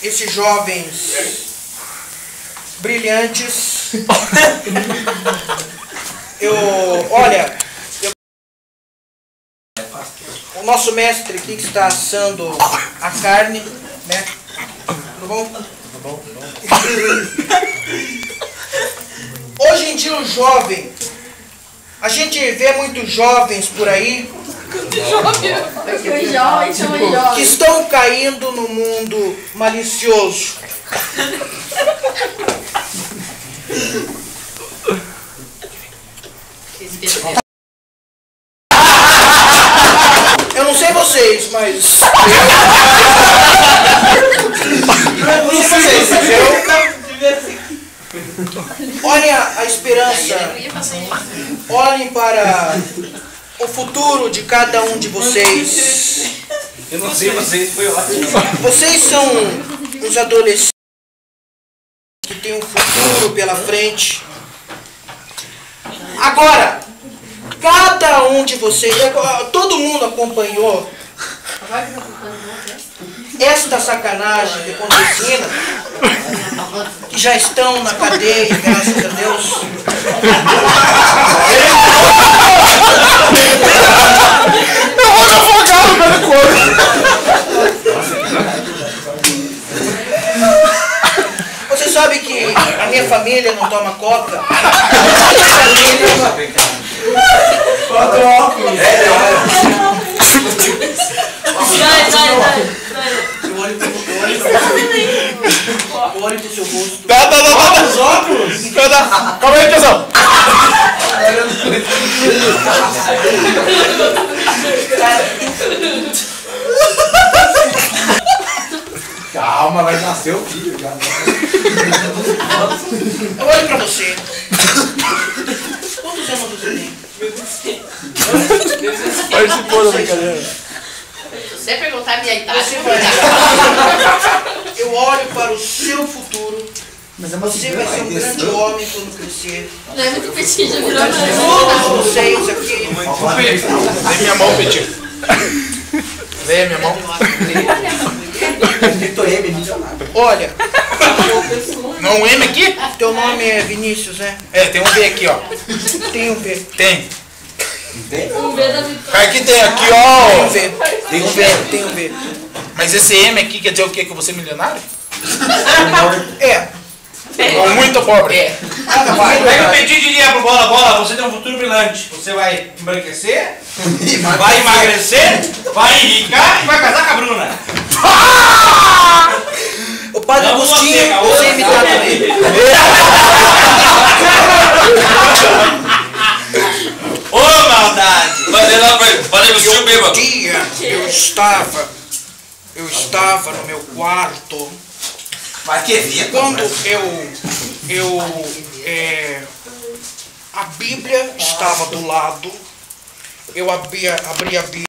esses jovens brilhantes. O nosso mestre aqui que está assando a carne, né? Tudo bom? Tudo bom. Hoje em dia o jovem, a gente vê muitos jovens por aí que estão caindo no mundo malicioso. Eu não sei vocês, mas olhem a esperança, olhem para o futuro de cada um de vocês. Eu não sei vocês, foi ótimo. Vocês são os adolescentes que têm um futuro pela frente. Agora, cada um de vocês, todo mundo acompanhou esta sacanagem de Pontesina, que já estão na cadeia, graças a Deus. Eu vou me afogar no meu corpo. Você sabe que a minha família não toma coca? Eu olho pro seu rosto. Dá os óculos. Calma aí, pessoal. Calma, vai nascer o filho já. Eu olho pra você. Quantos anos você tem? Participou da brincadeira. Se você perguntar a minha idade, Eu olho para o seu futuro. Mas é Você vai ser um grande homem quando crescer. não é muito petit, já virou Todos vocês aqui. Vem minha mão, Petit. Vem minha mão. Olha, Não, um M aqui? teu nome é Vinícius, né? É, tem um V aqui, ó. Tem um V. Tem. Um V da vitória. Aqui tem, aqui, Tem um ó. V. Tem um V. Tem um V. Mas esse M aqui quer dizer o quê? Que eu vou ser milionário? É. Ou muito pobre? É. Pega o Petit e diria pro Bola, você tem um futuro brilhante. Você vai embranquecer, vai emagrecer, vai enricar e vai casar com a Bruna. O Padre Não, Agostinho, você, você imitar também. Ô, maldade! Padre Agostinho Um bêbado. dia eu estava no meu quarto. Mas que vida? Quando a Bíblia estava do lado, eu abri a Bíblia.